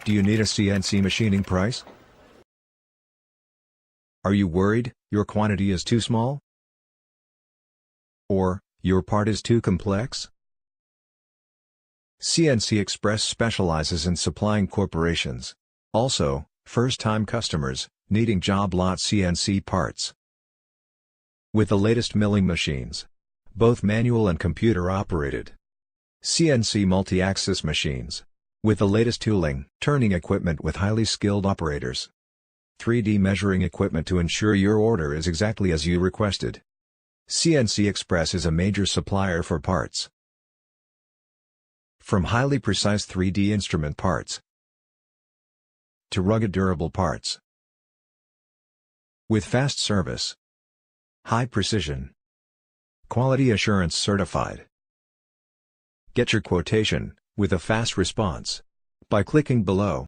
Do you need a CNC machining price? Are you worried your quantity is too small? Or, your part is too complex? CNCxpress specializes in supplying corporations. Also, first-time customers, needing job lot CNC parts. With the latest milling machines. Both manual and computer-operated. CNC multi-axis machines. With the latest tooling, turning equipment with highly skilled operators. 3D measuring equipment to ensure your order is exactly as you requested. CNCxpress is a major supplier for parts. From highly precise 3D instrument parts to rugged durable parts. With fast service, high precision, quality assurance certified. Get your quotation with a fast response by clicking below.